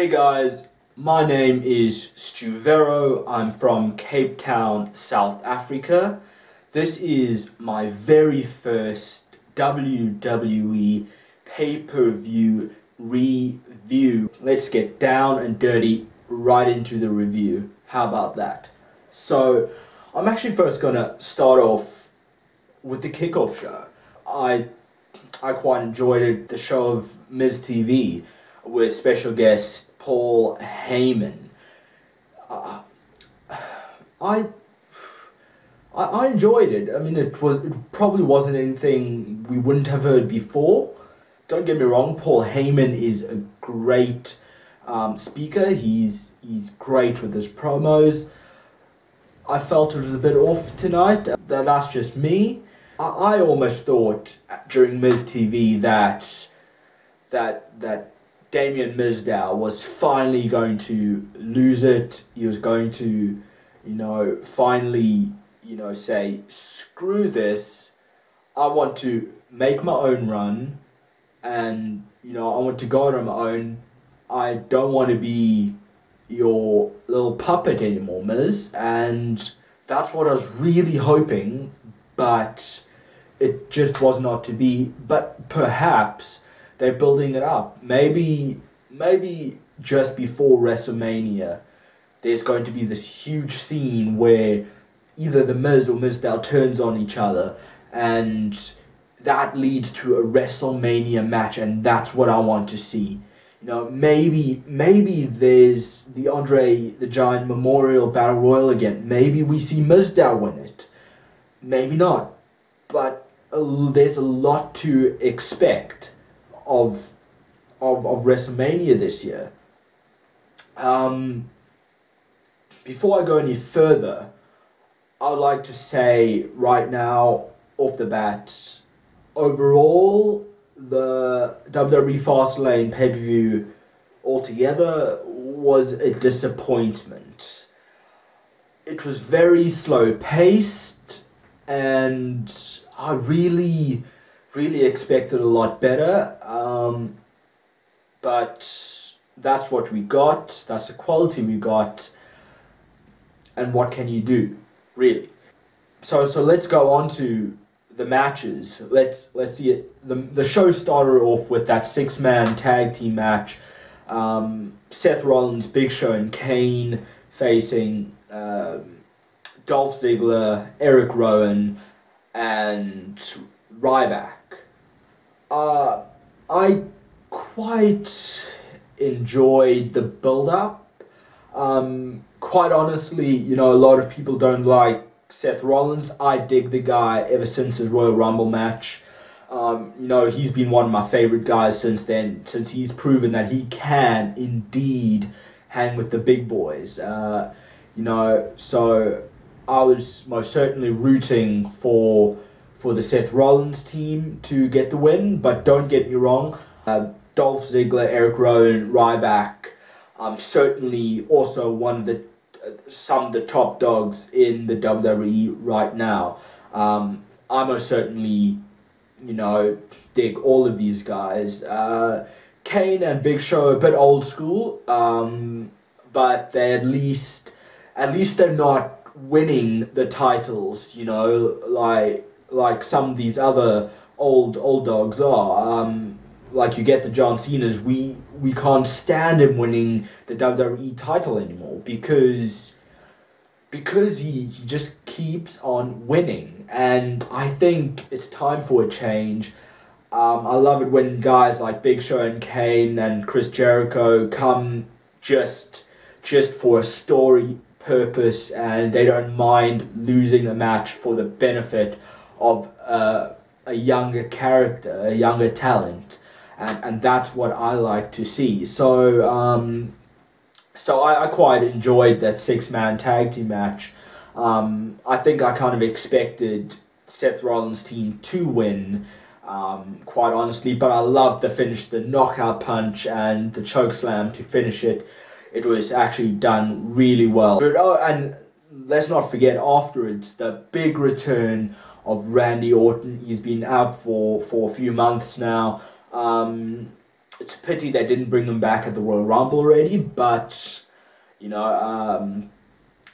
Hey guys, my name is Stu Vero. I'm from Cape Town, South Africa. This is my very first WWE pay-per-view review. Let's get down and dirty right into the review. How about that? So, I'm actually first gonna start off with the kickoff show. I quite enjoyed it, the show of Miz TV with special guest Paul Heyman. I enjoyed it. I mean, it probably wasn't anything we wouldn't have heard before. Don't get me wrong, Paul Heyman is a great speaker. He's great with his promos. I felt it was a bit off tonight. That's just me. I almost thought during Miz TV that Damien Mizdow was finally going to lose it. He was going to, finally, say, screw this. I want to make my own run, and, I want to go on my own. I don't want to be your little puppet anymore, Miz. And that's what I was really hoping, but it just was not to be. But perhaps they're building it up. Maybe just before WrestleMania, there's going to be this huge scene where either the Miz or Mizdow turns on each other, and that leads to a WrestleMania match, and that's what I want to see. Maybe there's the Andre the Giant Memorial Battle Royal again. Maybe we see Mizdow win it. Maybe not. But there's a lot to expect of WrestleMania this year. Before I go any further, I would like to say right now, off the bat, overall, the WWE Fastlane pay-per-view altogether was a disappointment. It was very slow-paced, and I really expected a lot better. But that's what we got. That's the quality we got. And what can you do, really? So let's go on to the matches. Let's see it. The show started off with that 6-man tag team match. Seth Rollins, Big Show, and Kane facing Dolph Ziggler, Eric Rowan, and Ryback. I quite enjoyed the build-up. Quite honestly, a lot of people don't like Seth Rollins. I dig the guy ever since his Royal Rumble match. He's been one of my favorite guys since then, since he's proven that he can indeed hang with the big boys. So I was most certainly rooting for the Seth Rollins team to get the win, but don't get me wrong, Dolph Ziggler, Eric Rowan, Ryback, certainly also some of the top dogs in the WWE right now. I most certainly, dig all of these guys. Kane and Big Show are a bit old school, but they at least they're not winning the titles, like some of these other old dogs are. Like you get the John Cena's, we can't stand him winning the WWE title anymore because he just keeps on winning, and I think it's time for a change. I love it when guys like Big Show and Kane and Chris Jericho come just for a story purpose, and they don't mind losing a match for the benefit of a younger character, a younger talent. And that's what I like to see. So I quite enjoyed that 6-man tag team match. I think I kind of expected Seth Rollins' team to win, quite honestly, but I loved the finish, the knockout punch and the choke slam to finish it. It was actually done really well. And let's not forget afterwards, the big return of Randy Orton. He's been out for a few months now. it's a pity they didn't bring them back at the Royal Rumble already, but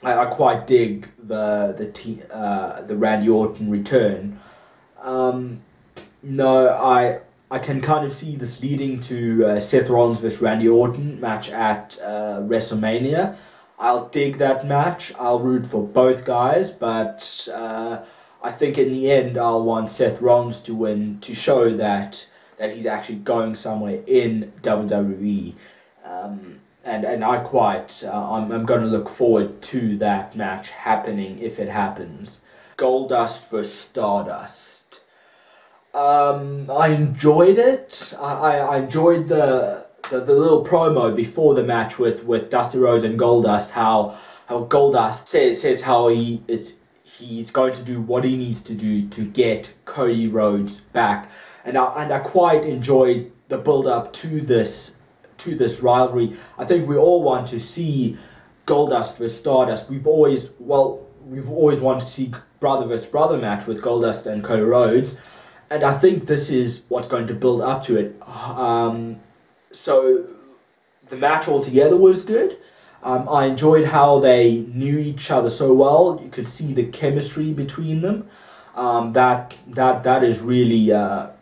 I quite dig the Randy Orton return. No, I can kind of see this leading to Seth Rollins vs Randy Orton match at WrestleMania. I'll dig that match. I'll root for both guys, but I think in the end I'll want Seth Rollins to win to show that he's actually going somewhere in WWE. And I quite, I'm going to look forward to that match happening if it happens. Goldust vs Stardust. I enjoyed it. I enjoyed the little promo before the match with Dusty Rhodes and Goldust. How Goldust says how he's going to do what he needs to do to get Cody Rhodes back, and I quite enjoyed the build up to this rivalry. I think we all want to see Goldust vs Stardust. We've always wanted to see brother vs brother match with Goldust and Cody Rhodes. And I think this is what's going to build up to it. So the match altogether was good. I enjoyed how they knew each other so well. You could see the chemistry between them. That is really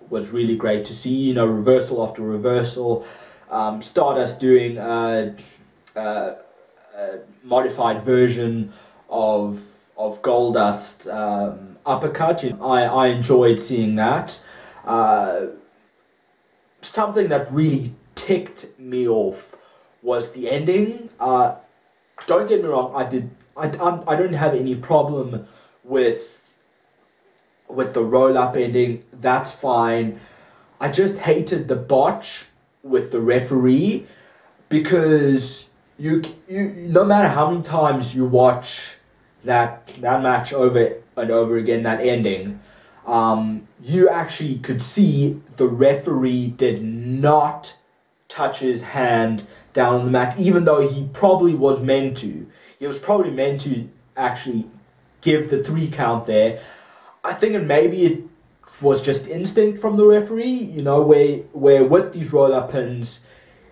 was really great to see. Reversal after reversal. Stardust doing a modified version of Goldust uppercut. I enjoyed seeing that. Something that really ticked me off was the ending. Don't get me wrong, I don't have any problem with the roll-up ending. That's fine. I just hated the botch with the referee, because you no matter how many times you watch that match over and over again, that ending, you actually could see the referee did not touch his hand down on the mat, even though he probably was meant to. He was probably meant to actually give the 3 count there. I think maybe it was just instinct from the referee, where with these roll-up pins,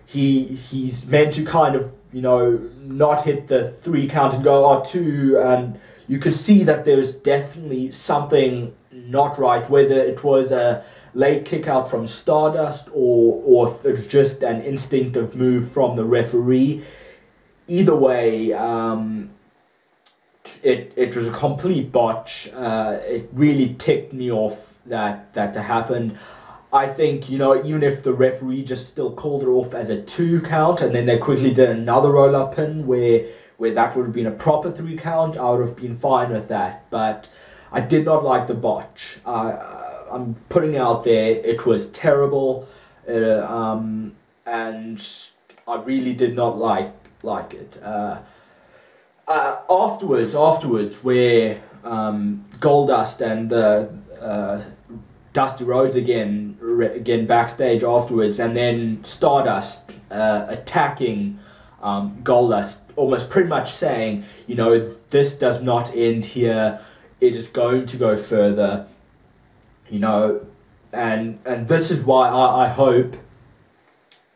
he's meant to kind of, not hit the 3 count and go, 2, and you could see that there's definitely something not right, whether it was a late kick out from Stardust or if it was just an instinctive move from the referee. Either way, it was a complete botch. It really ticked me off that happened. I think, even if the referee just still called it off as a 2 count, and then they quickly did another roll-up pin where that would have been a proper 3 count, I would have been fine with that. But I did not like the botch. I'm putting it out there, it was terrible, and I really did not like it. Afterwards, where Goldust and Dusty Rhodes again backstage afterwards, and then Stardust attacking Goldust, almost pretty much saying, this does not end here, it is going to go further, and this is why I hope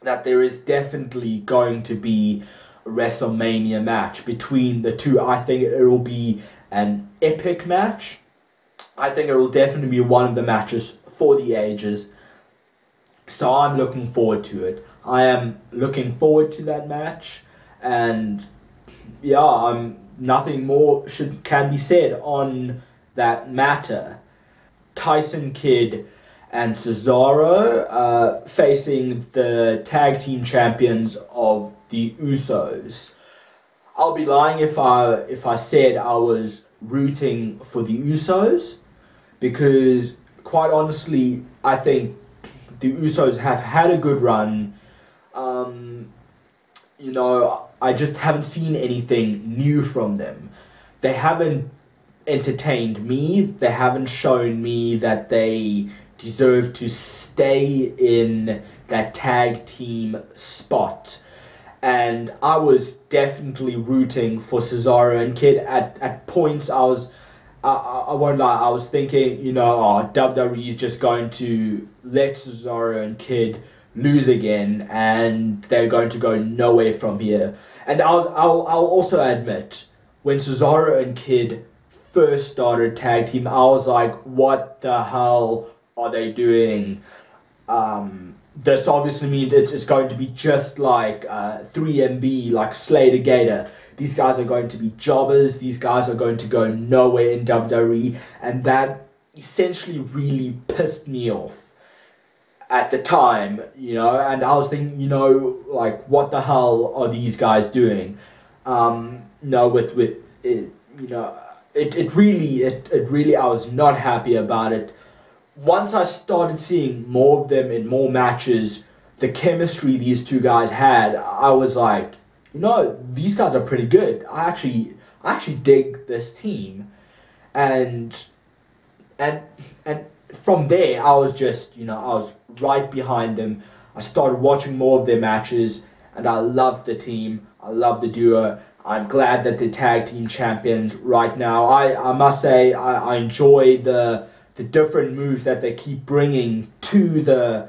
that there is definitely going to be a WrestleMania match between the two. I think it will be an epic match. I think it will definitely be one of the matches for the ages. So I'm looking forward to it. I am looking forward to that match, and yeah, nothing more can be said on that matter. Tyson Kidd and Cesaro facing the tag team champions of the Usos. I'll be lying if I said I was rooting for the Usos, because quite honestly, I think the Usos have had a good run. I just haven't seen anything new from them. They haven't entertained me. They haven't shown me that they deserve to stay in that tag team spot. And I was definitely rooting for Cesaro and Kidd. At points, I won't lie, I was thinking, WWE is just going to let Cesaro and Kidd lose again, and they're going to go nowhere from here. And I'll also admit, when Cesaro and Kid first started tag team, I was like, what the hell are they doing? This obviously means it's going to be just like 3MB, like Slater Gator. These guys are going to be jobbers. These guys are going to go nowhere in WWE, and that essentially really pissed me off at the time, and I was thinking, like, what the hell are these guys doing? With it, it really, I was not happy about it. Once I started seeing more of them in more matches, the chemistry these two guys had, I was like, these guys are pretty good. I actually dig this team, and from there, I was just, I was right behind them. I started watching more of their matches, and I love the team. I love the duo. I'm glad that they're tag team champions right now. I must say, I enjoy the different moves that they keep bringing to the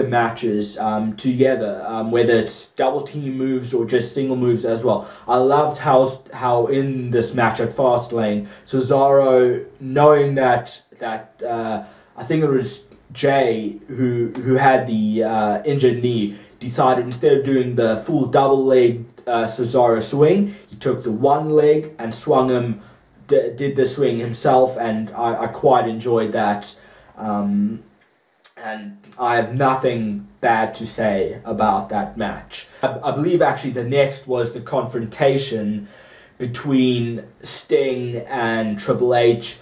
matches together, whether it's double team moves or just single moves as well. I loved how in this match at Fastlane, Cesaro, knowing that I think it was Jay who had the injured knee, decided instead of doing the full double leg Cesaro swing, he took the one leg and swung him, did the swing himself, and I quite enjoyed that. And I have nothing bad to say about that match. I believe actually the next was the confrontation between Sting and Triple H.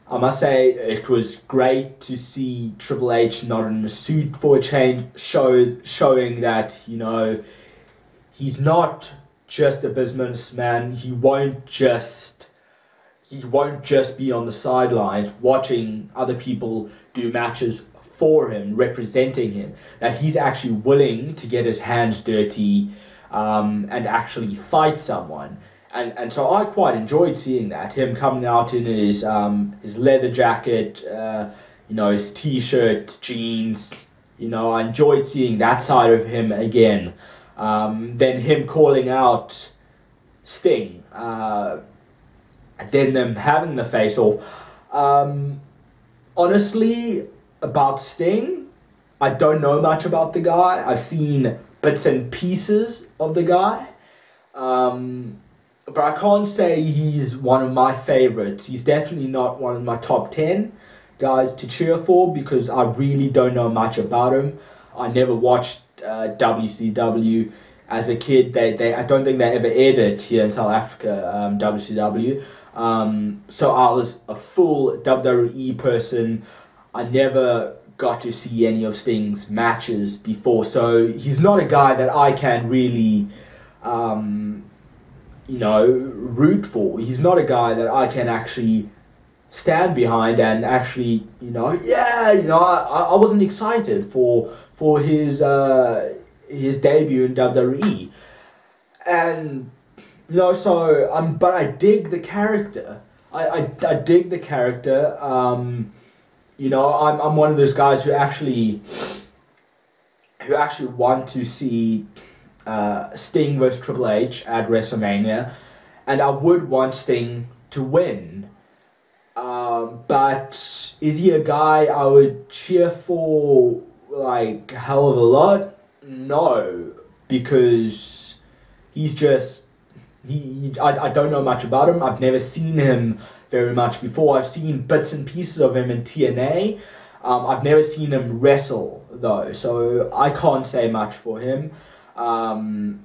I must say it was great to see Triple H not in a suit for a change, showing that, he's not just a businessman. He won't just be on the sidelines watching other people do matches for him, representing him. That he's actually willing to get his hands dirty and actually fight someone. And so I quite enjoyed seeing that. Him coming out in his leather jacket, his t-shirt, jeans. I enjoyed seeing that side of him again. Then him calling out Sting. Then them having the face-off. Honestly, about Sting, I don't know much about the guy. I've seen bits and pieces of the guy. But I can't say he's one of my favorites. He's definitely not one of my top 10 guys to cheer for, because I really don't know much about him. I never watched WCW as a kid. I don't think they ever aired it here in South Africa, WCW. So I was a full WWE person. I never got to see any of Sting's matches before, so he's not a guy that I can really root for. He's not a guy that I can actually stand behind and actually, I wasn't excited for his debut in WWE, and but I dig the character. I dig the character. I'm one of those guys who actually want to see Sting vs Triple H at WrestleMania, and I would want Sting to win. But is he a guy I would cheer for like a hell of a lot? No, because he's just I don't know much about him. I've never seen him very much before. I've seen bits and pieces of him in TNA. I've never seen him wrestle though, so I can't say much for him. And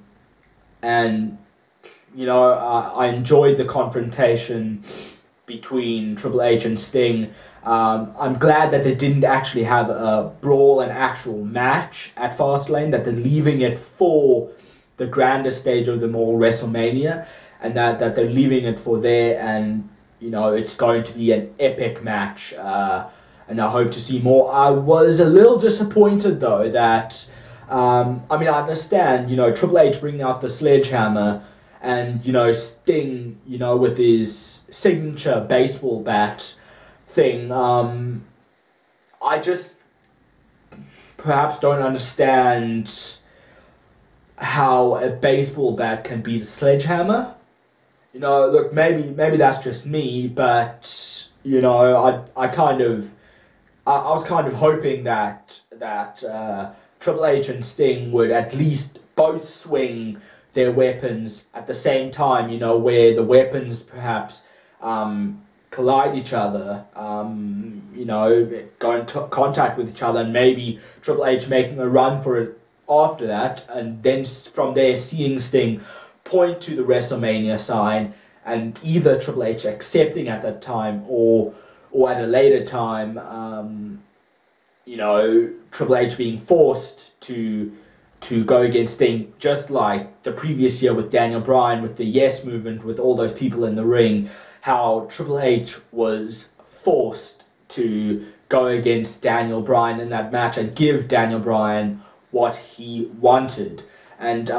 I enjoyed the confrontation between Triple H and Sting. I'm glad that they didn't actually have a brawl, an actual match at Fastlane, that they're leaving it for the grander stage of them all, WrestleMania, and that they're leaving it for there, and it's going to be an epic match, and I hope to see more. I was a little disappointed though that I understand, Triple H bringing out the sledgehammer, and Sting, with his signature baseball bat thing. perhaps don't understand how a baseball bat can beat a sledgehammer. You know, look, maybe that's just me, but you know, I was kind of hoping that Triple H and Sting would at least both swing their weapons at the same time. You know, where the weapons perhaps collide each other. You know, go into contact with each other, and maybe Triple H making a run for it after that, and then from there seeing Sting point to the WrestleMania sign, and either Triple H accepting at that time or at a later time, you know, Triple H being forced to go against Sting, just like the previous year with Daniel Bryan, with the Yes Movement, with all those people in the ring, how Triple H was forced to go against Daniel Bryan in that match and give Daniel Bryan what he wanted. And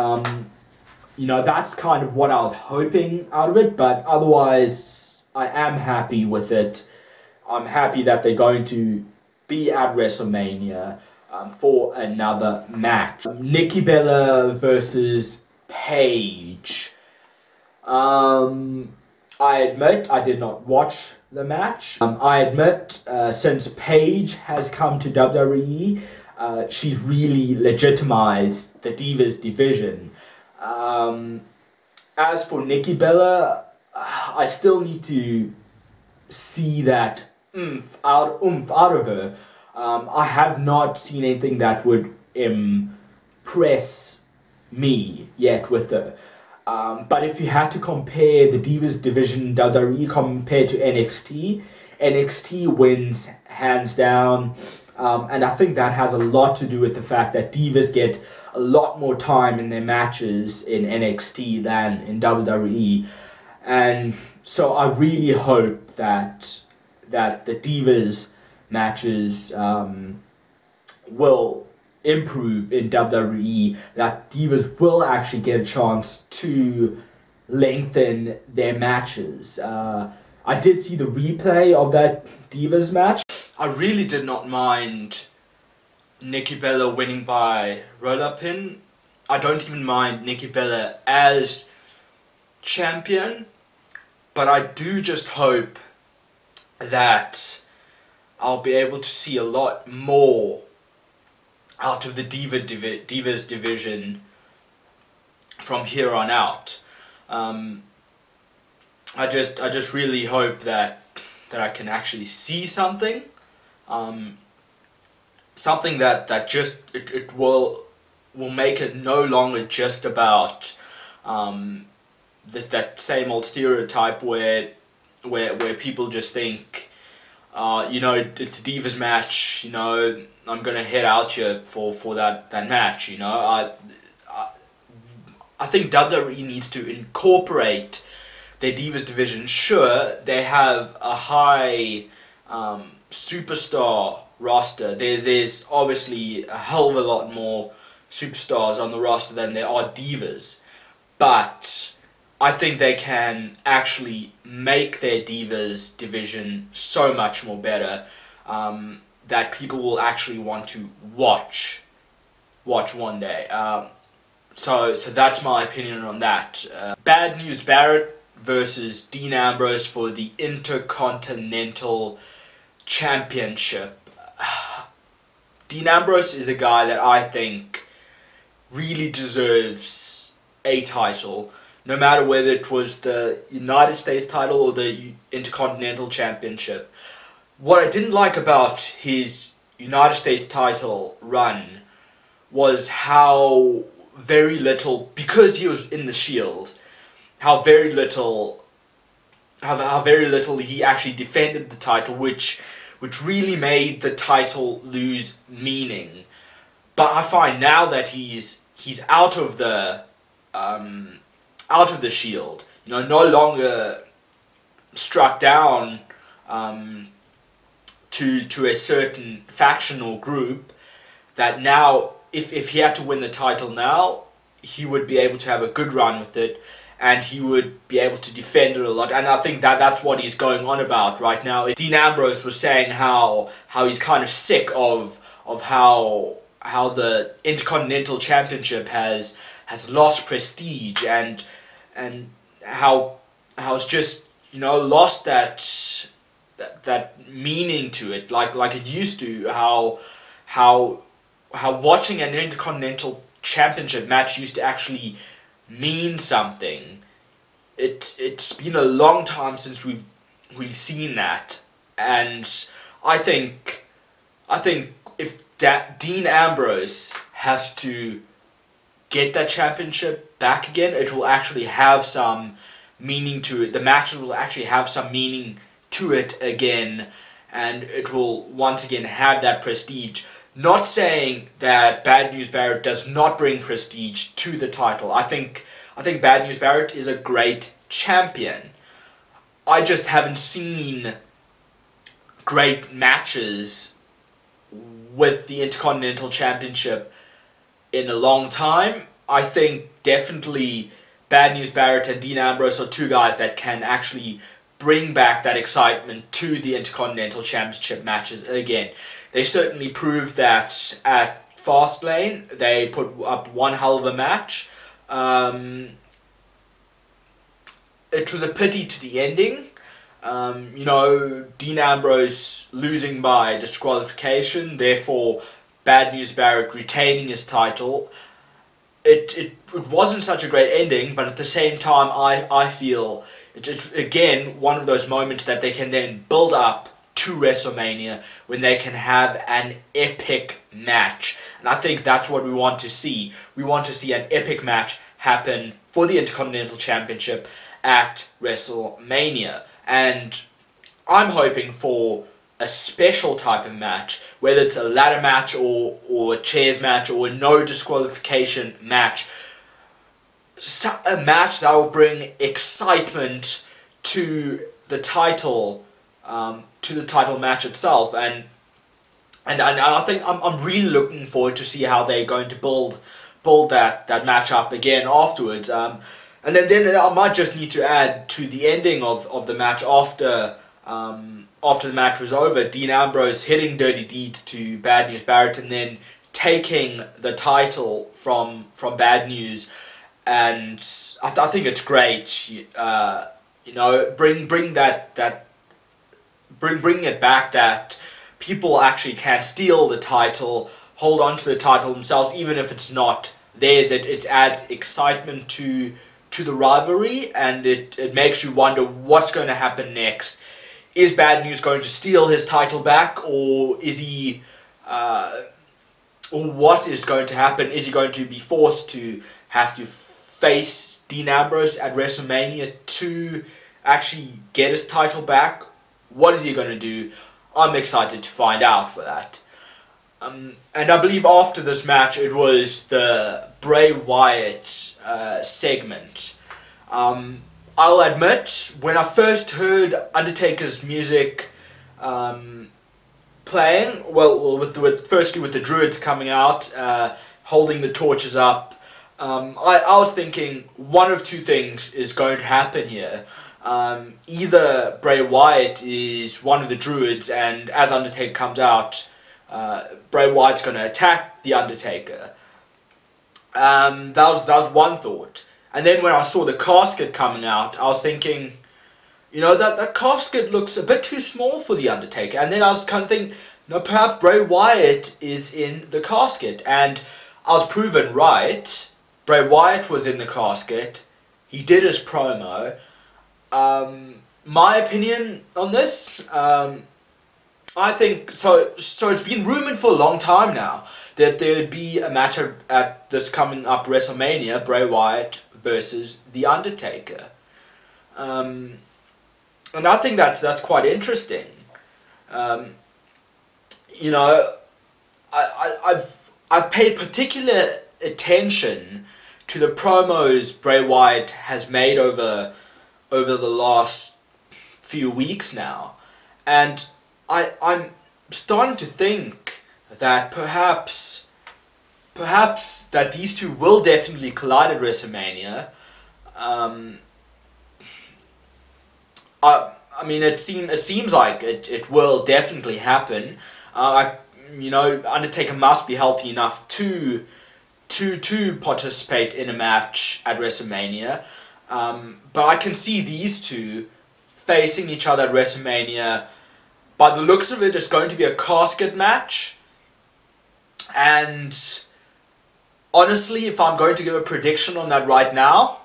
you know, that's kind of what I was hoping out of it, but otherwise I am happy with it. I'm happy that they're going to be at WrestleMania for another match. Nikki Bella versus Paige. I admit I did not watch the match. I admit since Paige has come to WWE, she's really legitimized the Divas division. As for Nikki Bella, I still need to see that oomph out of her. I have not seen anything that would impress me yet with her. But if you had to compare the Divas division WWE compared to NXT, NXT wins hands down. And I think that has a lot to do with the fact that Divas get a lot more time in their matches in NXT than in WWE. And so I really hope that the Divas matches will improve in WWE, that Divas will actually get a chance to lengthen their matches. I did see the replay of that Divas match. I really did not mind Nikki Bella winning by roll-up pin. I don't even mind Nikki Bella as champion, but I do just hope that I'll be able to see a lot more out of the Divas division from here on out. I just really hope that I can actually see something, something that just it will make it no longer just about that same old stereotype where people just think, you know, it's a Divas match, you know, I'm gonna head out here for that match, you know. I think WWE needs to incorporate their Divas division. Sure, they have a high superstar roster. There's obviously a hell of a lot more superstars on the roster than there are Divas, but I think they can actually make their Divas division so much more better, that people will actually want to watch one day. So that's my opinion on that. Bad News Barrett versus Dean Ambrose for the Intercontinental Championship. Dean Ambrose is a guy that I think really deserves a title, no matter whether it was the United States title or the Intercontinental Championship. What I didn't like about his United States title run was how very little, because he was in the Shield, how very little he actually defended the title, which really made the title lose meaning. But I find now that he's out of the Shield, you know, no longer struck down to a certain factional group, that now if he had to win the title now, he would be able to have a good run with it, and he would be able to defend it a lot. And I think that's what he's going on about right now. Dean Ambrose was saying how he's kind of sick of how the Intercontinental Championship has lost prestige, and how it's just, you know, lost that meaning to it, like it used to. How watching an Intercontinental Championship match used to actually mean something. It's been a long time since we've seen that, and I think if Dean Ambrose has to get that championship back again, it will actually have some meaning to it. The match will actually have some meaning to it again, and it will once again have that prestige. Not saying that Bad News Barrett does not bring prestige to the title. I think Bad News Barrett is a great champion. I just haven't seen great matches with the Intercontinental Championship in a long time. I think definitely Bad News Barrett and Dean Ambrose are two guys that can actually bring back that excitement to the Intercontinental Championship matches again. They certainly proved that at Fastlane. They put up one hell of a match. It was a pity to the ending. You know, Dean Ambrose losing by disqualification, therefore Bad News Barrett retaining his title. It wasn't such a great ending, but at the same time, I feel it's again one of those moments that they can then build up to WrestleMania, when they can have an epic match. And I think that's what we want to see. We want to see an epic match happen for the Intercontinental Championship at WrestleMania. And I'm hoping for a special type of match, whether it's a ladder match or a chairs match or a no disqualification match. A match that will bring excitement to the title match itself, and I think I'm really looking forward to see how they're going to build that match up again afterwards. And then I might just need to add to the ending of the match after the match was over, Dean Ambrose hitting Dirty Deeds to Bad News Barrett and then taking the title from Bad News. And I think it's great, you know, bring it back, that people actually can steal the title, hold on to the title themselves, even if it's not theirs. It adds excitement to the rivalry, and it makes you wonder what's going to happen next. Is Bad News going to steal his title back, or is he, or what is going to happen? Is he going to be forced to have to face Dean Ambrose at WrestleMania to actually get his title back? What is he going to do? I'm excited to find out for that. And I believe after this match, it was the Bray Wyatt segment. I'll admit, when I first heard Undertaker's music playing, firstly with the Druids coming out, holding the torches up, I was thinking one of two things is going to happen here. Either Bray Wyatt is one of the Druids, and as Undertaker comes out, Bray Wyatt's going to attack the Undertaker. That was one thought. And then when I saw the casket coming out, I was thinking, you know, that casket looks a bit too small for the Undertaker. And then I was kind of thinking, no, perhaps Bray Wyatt is in the casket. And I was proven right. Bray Wyatt was in the casket. He did his promo. My opinion on this, I think, so it's been rumored for a long time now that there would be a match at this coming up WrestleMania, Bray Wyatt versus The Undertaker. And I think that's quite interesting. You know, I've paid particular attention to the promos Bray Wyatt has made over the last few weeks now, and I'm starting to think that perhaps that these two will definitely collide at WrestleMania. I mean, it seems like it will definitely happen. you know, Undertaker must be healthy enough to participate in a match at WrestleMania. But I can see these two facing each other at WrestleMania. By the looks of it, it's going to be a casket match. And honestly, if I'm going to give a prediction on that right now,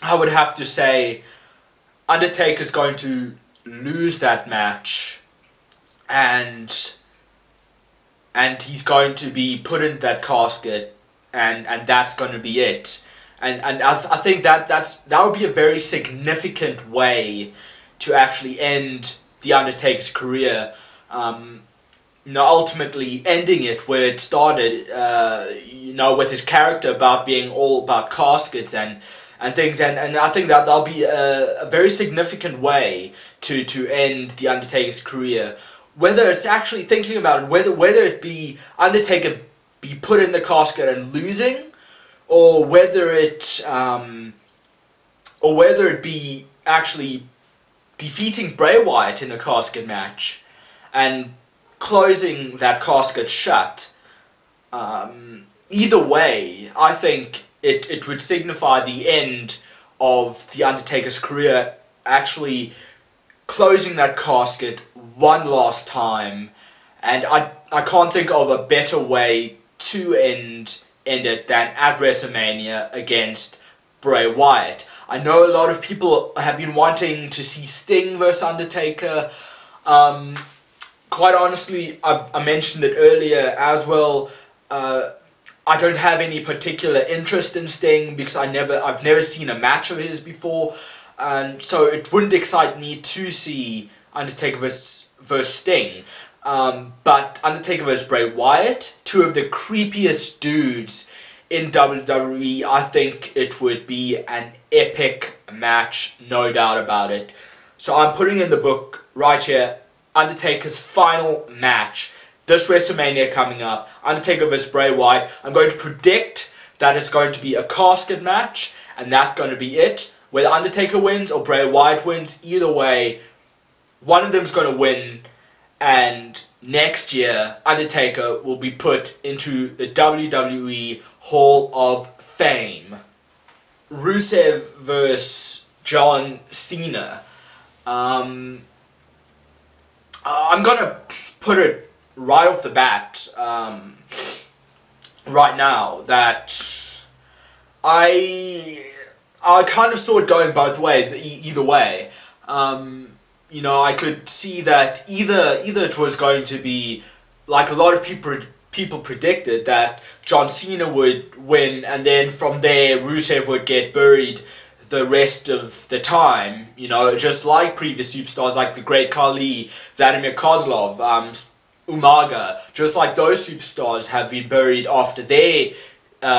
I would have to say Undertaker's going to lose that match, and he's going to be put in that casket, and that's going to be it. And I think that would be a very significant way to actually end the Undertaker's career. You know, ultimately ending it where it started, you know, with his character about being all about caskets and things, and I think that'll be a very significant way to end the Undertaker's career. Whether it's actually thinking about it, whether it be Undertaker be put in the casket and losing, or whether it be actually defeating Bray Wyatt in a casket match and closing that casket shut. Either way, I think it would signify the end of the Undertaker's career, actually closing that casket one last time. And I can't think of a better way to end it than at WrestleMania against Bray Wyatt. I know a lot of people have been wanting to see Sting versus Undertaker. Quite honestly, I mentioned it earlier as well. I don't have any particular interest in Sting because I've never seen a match of his before, and so it wouldn't excite me to see Undertaker versus Sting. But Undertaker versus Bray Wyatt, two of the creepiest dudes in WWE, I think it would be an epic match, no doubt about it. So I'm putting in the book right here, Undertaker's final match, this WrestleMania coming up, Undertaker vs. Bray Wyatt. I'm going to predict that it's going to be a casket match, and that's going to be it. Whether Undertaker wins or Bray Wyatt wins, either way, one of them's going to win, and next year, Undertaker will be put into the WWE Hall of Fame. Rusev vs. John Cena. I'm going to put it right off the bat, right now, that I kind of saw it going both ways, either way. You know, I could see that either it was going to be, like a lot of people predicted, that John Cena would win, and then from there Rusev would get buried the rest of the time, you know, just like previous superstars like the Great Khali, Vladimir Kozlov, Umaga, just like those superstars have been buried after their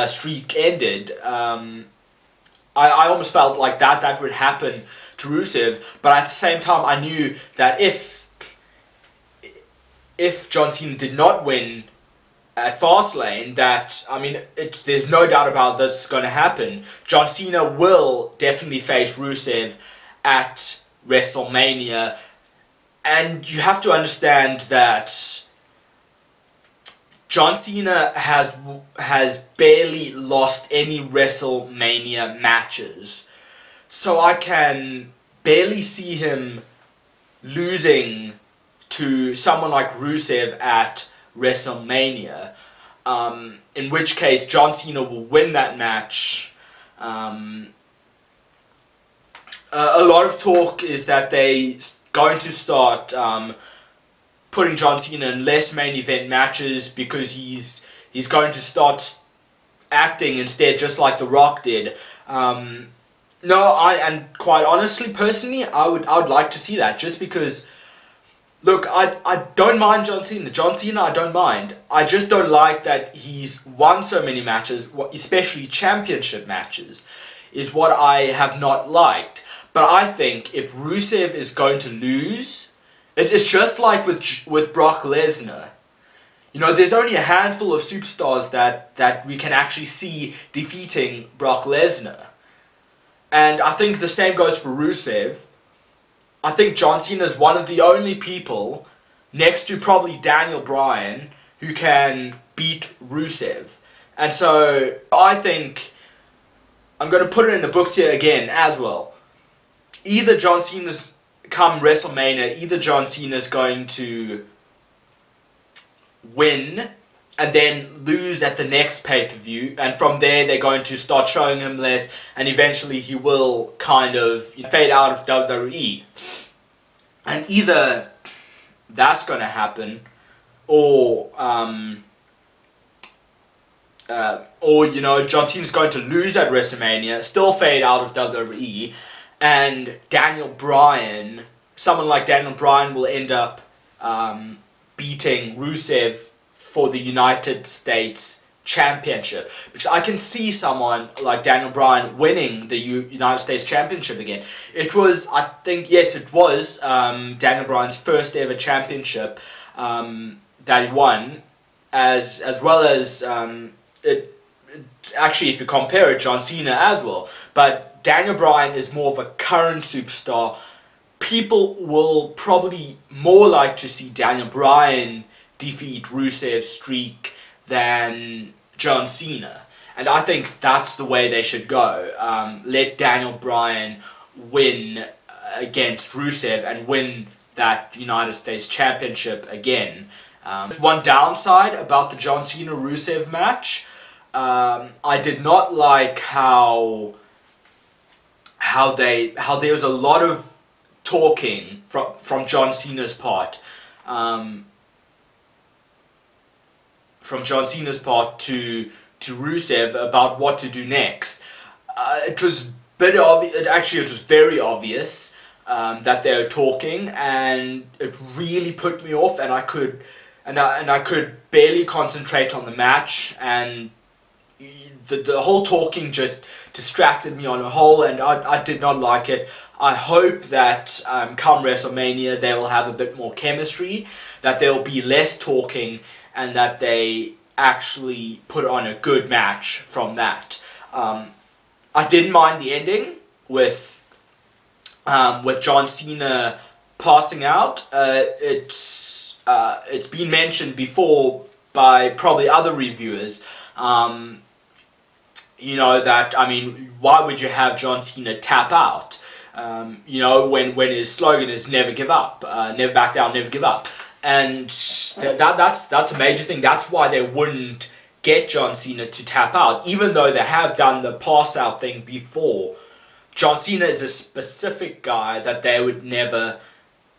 streak ended. I almost felt like that would happen to Rusev, but at the same time I knew that if John Cena did not win at Fastlane, that, I mean, there's no doubt about this going to happen. John Cena will definitely face Rusev at WrestleMania, and you have to understand that John Cena has barely lost any WrestleMania matches, so I can barely see him losing to someone like Rusev at WrestleMania, in which case John Cena will win that match. A lot of talk is that they going to start putting John Cena in less main event matches because he's going to start acting instead, just like The Rock did. No, and quite honestly, personally, I would like to see that, just because. Look, I don't mind John Cena. John Cena, I don't mind. I just don't like that he's won so many matches, especially championship matches, is what I have not liked. But I think if Rusev is going to lose, it's just like with Brock Lesnar. You know, there's only a handful of superstars that we can actually see defeating Brock Lesnar. And I think the same goes for Rusev. I think John Cena is one of the only people next to probably Daniel Bryan, who can beat Rusev. And so I think I'm going to put it in the books here again as well. Either John Cena's come WrestleMania, either John Cena's going to win and then lose at the next pay-per-view, and from there they're going to start showing him less, and eventually he will kind of fade out of WWE. And either that's going to happen, or John Cena's going to lose at WrestleMania, still fade out of WWE, and Daniel Bryan, someone like Daniel Bryan will end up beating Rusev for the United States Championship. Because I can see someone like Daniel Bryan winning the United States Championship again. It was, I think, yes, it was Daniel Bryan's first ever championship that he won, as well as actually, if you compare it, John Cena as well. But Daniel Bryan is more of a current superstar. People will probably more like to see Daniel Bryan defeat Rusev's streak than John Cena. And I think that's the way they should go. Let Daniel Bryan win against Rusev and win that United States Championship again. One downside about the John Cena-Rusev match, I did not like how there was a lot of talking from John Cena's part. From John Cena's part to Rusev about what to do next. It was very obvious. Actually, it was very obvious that they were talking, and it really put me off. And I could barely concentrate on the match, and the whole talking just distracted me on a whole, and I did not like it. I hope that come WrestleMania they will have a bit more chemistry, that there will be less talking, and that they actually put on a good match from that. I didn't mind the ending with John Cena passing out. It's been mentioned before by probably other reviewers. That, I mean, why would you have John Cena tap out? When his slogan is never give up, never back down, never give up. And that's a major thing. That's why they wouldn't get John Cena to tap out, even though they have done the pass out thing before. John Cena is a specific guy that they would never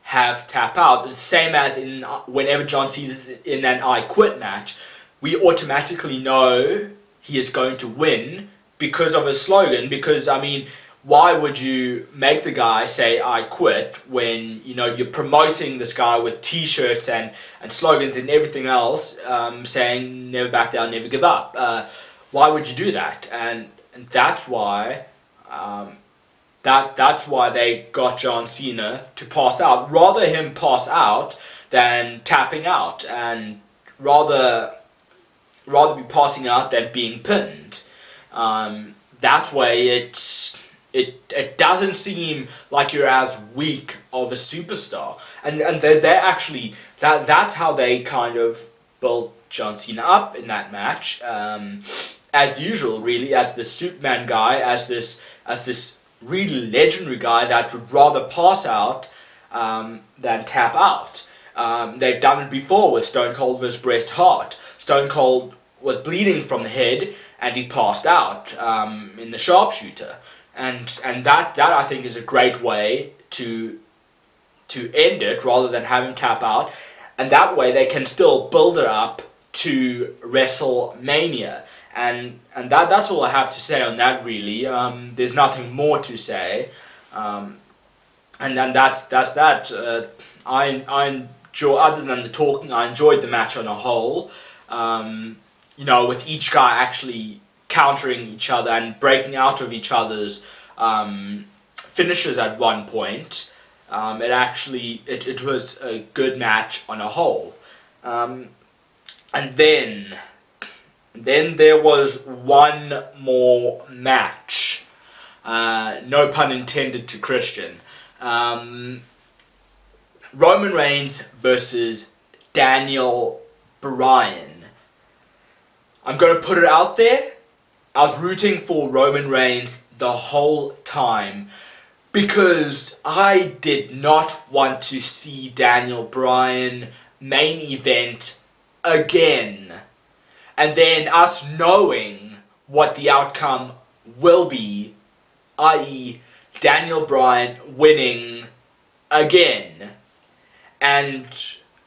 have tap out. The same as in whenever John Cena is in an I Quit match, we automatically know he is going to win because of his slogan. Because, I mean, why would you make the guy say I quit when you're promoting this guy with t-shirts and slogans and everything else saying never back down, never give up? Why would you do that? And that's why that's why they got John Cena to pass out. Rather him pass out than tapping out, and rather be passing out than being pinned. That way it doesn't seem like you're as weak of a superstar, and they're actually that's how they kind of built John Cena up in that match, as usual, really, as the Superman guy, as this really legendary guy that would rather pass out than tap out. They've done it before with Stone Cold vs. Bret Hart. Stone Cold was bleeding from the head and he passed out in the sharpshooter. And that I think is a great way to end it rather than having tap out, and that way they can still build it up to WrestleMania, and that's all I have to say on that, really. There's nothing more to say, and then that's that. I enjoy, other than the talking, I enjoyed the match on a whole. With each guy actually countering each other and breaking out of each other's finishes at one point. It was a good match on a whole. And then there was one more match. No pun intended to Christian. Roman Reigns versus Daniel Bryan. I'm going to put it out there. I was rooting for Roman Reigns the whole time because I did not want to see Daniel Bryan main event again. And then us knowing what the outcome will be, i.e. Daniel Bryan winning again. And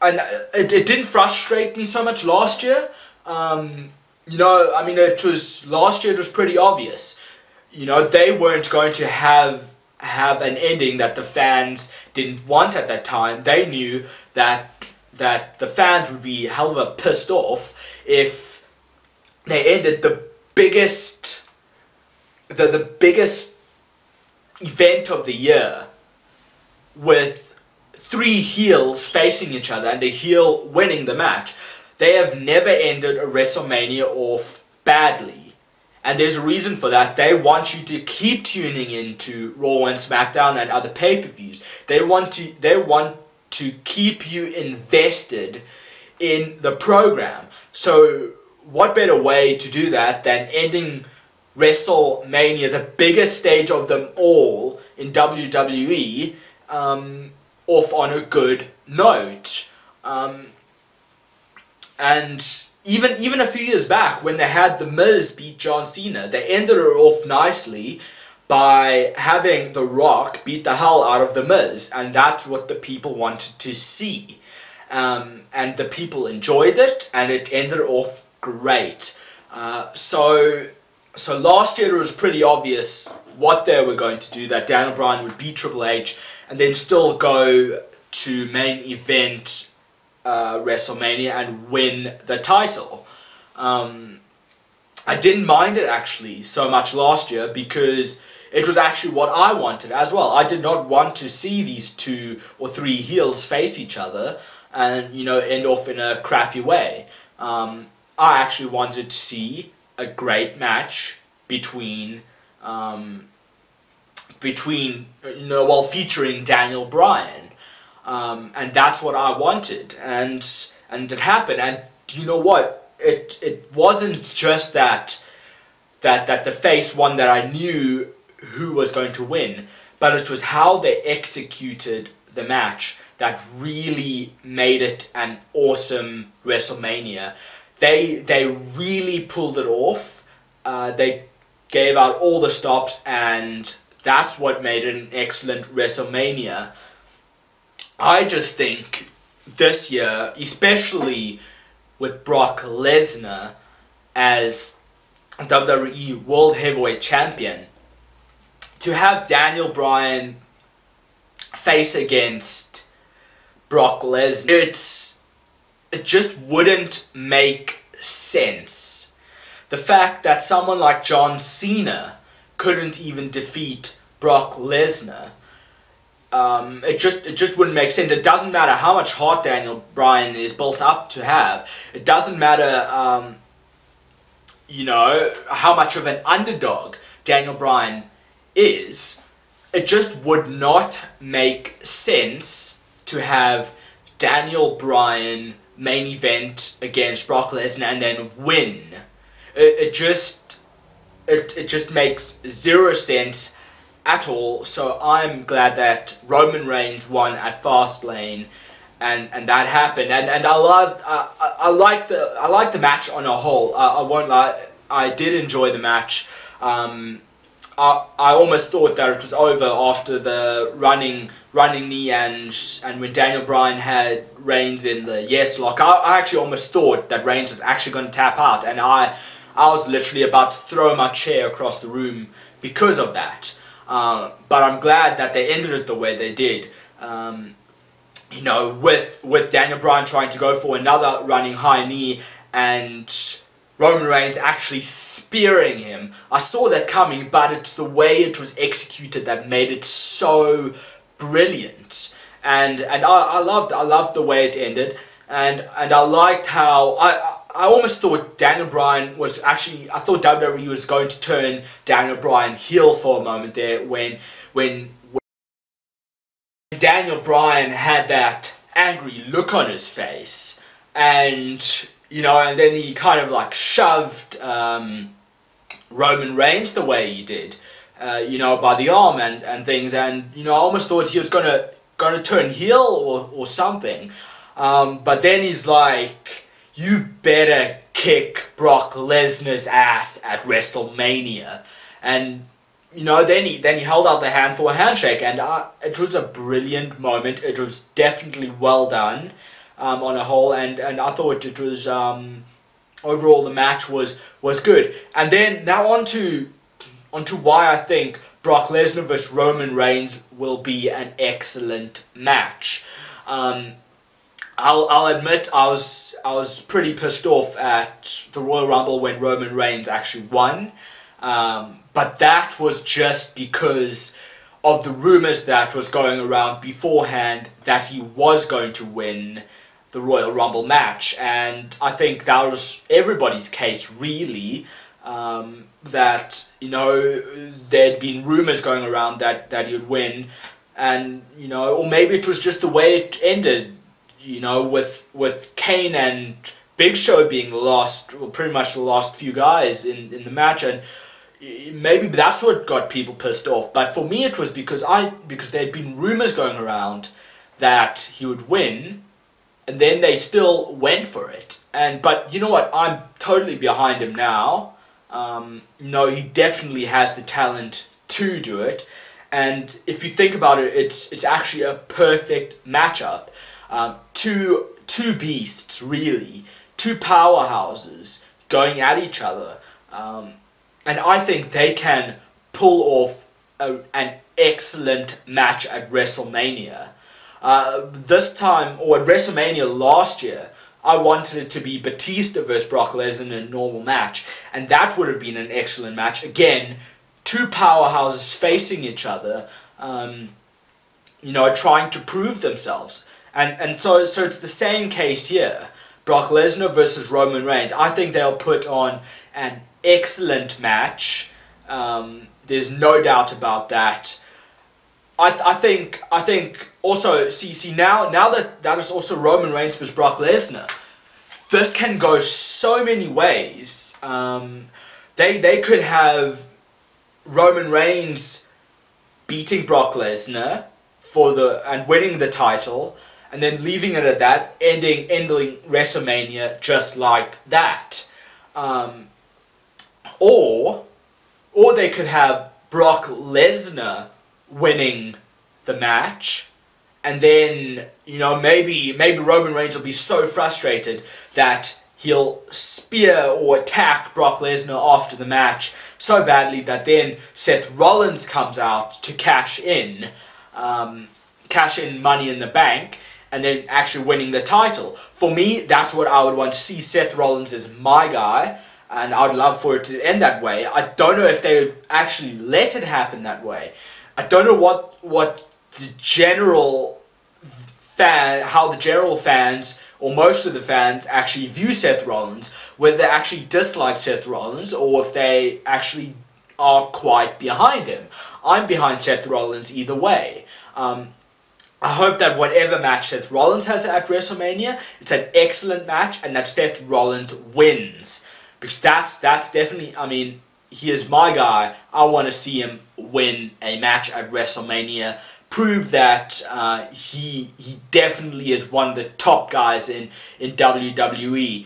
it didn't frustrate me so much last year. You know, I mean, last year it was pretty obvious. You know, they weren't going to have an ending that the fans didn't want at that time. They knew that the fans would be hell of a pissed off if they ended the biggest event of the year with 3 heels facing each other and the heel winning the match. They have never ended a WrestleMania off badly. And there's a reason for that. They want you to keep tuning into Raw and SmackDown and other pay-per-views. They want to keep you invested in the program. So what better way to do that than ending WrestleMania, the biggest stage of them all in WWE, off on a good note. And even a few years back, when they had The Miz beat John Cena, they ended it off nicely by having The Rock beat the hell out of The Miz, and that's what the people wanted to see. And the people enjoyed it, and it ended off great. So last year it was pretty obvious what they were going to do, that Daniel Bryan would beat Triple H and then still go to main event WrestleMania and win the title. I didn't mind it actually so much last year because it was actually what I wanted as well. I did not want to see these 2 or 3 heels face each other and, you know, end off in a crappy way. I actually wanted to see a great match between featuring Daniel Bryan. And that's what I wanted, and it happened. And you know what? It wasn't just that the face won, that I knew who was going to win, but it was how they executed the match that really made it an awesome WrestleMania. They really pulled it off. They gave out all the stops, and that's what made it an excellent WrestleMania. I just think this year, especially with Brock Lesnar as WWE World Heavyweight Champion, to have Daniel Bryan face against Brock Lesnar, it just wouldn't make sense. The fact that someone like John Cena couldn't even defeat Brock Lesnar, it just wouldn't make sense. It doesn't matter how much heart Daniel Bryan is built up to have. It doesn't matter, you know, how much of an underdog Daniel Bryan is. It just would not make sense to have Daniel Bryan main event against Brock Lesnar and then win. It just makes 0 sense at all. So I'm glad that Roman Reigns won at Fastlane, and that happened. And I liked the match on a whole. I won't lie, I did enjoy the match. I almost thought that it was over after the running knee and when Daniel Bryan had Reigns in the yes lock. I actually almost thought that Reigns was actually going to tap out, and I was literally about to throw my chair across the room because of that. But I'm glad that they ended it the way they did. You know, with Daniel Bryan trying to go for another running high knee and Roman Reigns actually spearing him. I saw that coming, but it's the way it was executed that made it so brilliant. And I loved the way it ended, and I liked how I almost thought Daniel Bryan was actually, I thought WWE was going to turn Daniel Bryan heel for a moment there when when Daniel Bryan had that angry look on his face, and and then he kind of like shoved Roman Reigns the way he did, by the arm and things, and I almost thought he was gonna turn heel or something, but then he's like, you better kick Brock Lesnar's ass at WrestleMania, and then he held out the hand for a handshake, and it was a brilliant moment. It was definitely well done on a whole, and I thought it was overall the match was good. And then now onto why I think Brock Lesnar vs Roman Reigns will be an excellent match. I'll admit I was pretty pissed off at the Royal Rumble when Roman Reigns actually won, but that was just because of the rumors that was going around beforehand that he was going to win the Royal Rumble match, and I think that was everybody's case really, that there'd been rumors going around that he would win, and or maybe it was just the way it ended, with Kane and Big Show being pretty much the last few guys in the match, and maybe that's what got people pissed off. But for me, it was because there'd been rumors going around that he would win, and then they still went for it. But you know what? I'm totally behind him now. He definitely has the talent to do it, and if you think about it, it's actually a perfect matchup. Two beasts, really, two powerhouses going at each other, and I think they can pull off an excellent match at WrestleMania. This time, or at WrestleMania last year, I wanted it to be Batista versus Brock Lesnar in a normal match, and that would have been an excellent match. Again, two powerhouses facing each other, trying to prove themselves. And so it's the same case here. Brock Lesnar versus Roman Reigns. I think they'll put on an excellent match. There's no doubt about that. I think also see now that it's also Roman Reigns versus Brock Lesnar, this can go so many ways. They could have Roman Reigns beating Brock Lesnar and winning the title, and then leaving it at that, ending WrestleMania just like that. Or they could have Brock Lesnar winning the match, and then maybe Roman Reigns will be so frustrated that he'll spear or attack Brock Lesnar after the match so badly that then Seth Rollins comes out to cash in Money in the Bank, and then actually winning the title. For me, that's what I would want to see. Seth Rollins is my guy, and I would love for it to end that way. I don't know if they would actually let it happen that way. I don't know what the general how the general fans, or most of the fans, actually view Seth Rollins, whether they actually dislike Seth Rollins, or if they actually are quite behind him. I'm behind Seth Rollins either way. I hope that whatever match Seth Rollins has at WrestleMania, it's an excellent match, and that Seth Rollins wins. Because that's definitely, he is my guy. I want to see him win a match at WrestleMania. Prove that he definitely is one of the top guys in WWE.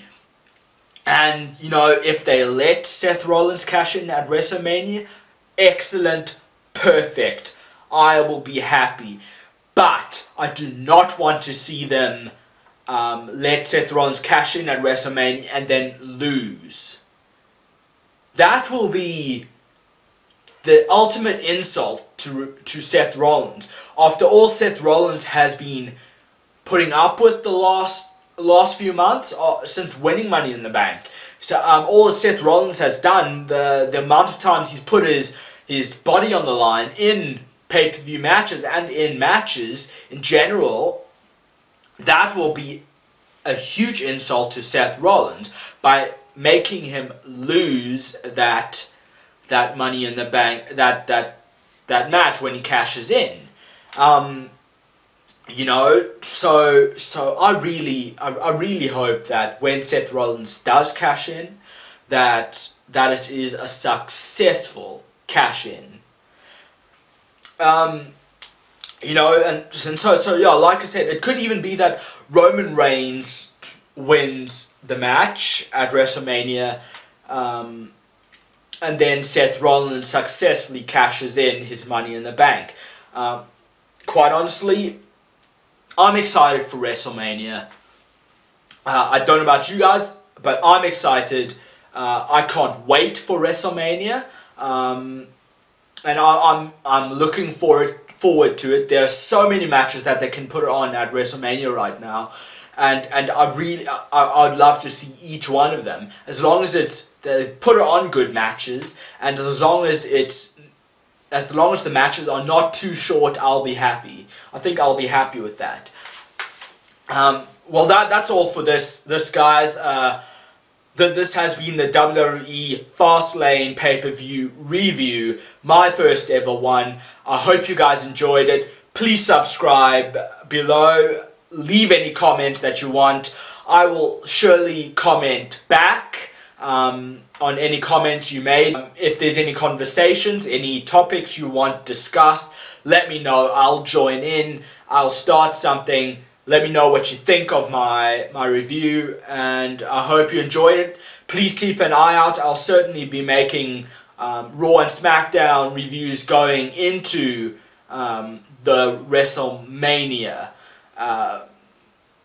And, if they let Seth Rollins cash in at WrestleMania, excellent, perfect. I will be happy. But I do not want to see them let Seth Rollins cash in at WrestleMania and then lose. That will be the ultimate insult to Seth Rollins. After all Seth Rollins has been putting up with the last few months since winning Money in the Bank. So all Seth Rollins has done, the amount of times he's put his body on the line in pay-per-view matches and in matches in general, that will be a huge insult to Seth Rollins by making him lose that Money in the Bank, that match when he cashes in. You know, so I really hope that when Seth Rollins does cash in, that it is a successful cash in. You know, and so yeah, like I said, it could even be that Roman Reigns wins the match at WrestleMania, and then Seth Rollins successfully cashes in his Money in the Bank. Quite honestly, I'm excited for WrestleMania. I don't know about you guys, but I'm excited. I can't wait for WrestleMania, and I'm looking forward to it. There are so many matches that they can put on at WrestleMania right now, and I'd love to see each one of them, as long as they put on good matches, and as long as the matches are not too short, I'll be happy. I think I'll be happy with that. Well, that's all for this guys. This has been the WWE Fastlane pay-per-view review, my first ever one. I hope you guys enjoyed it. Please subscribe below. Leave any comments that you want. I will surely comment back on any comments you made. If there's any conversations, any topics you want discussed, let me know. I'll join in. I'll start something. Let me know what you think of my review, and I hope you enjoyed it. Please keep an eye out. I'll certainly be making Raw and SmackDown reviews going into the WrestleMania. I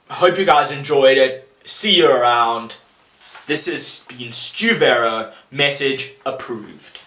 hope you guys enjoyed it. See you around. This has been Stu Vero, message approved.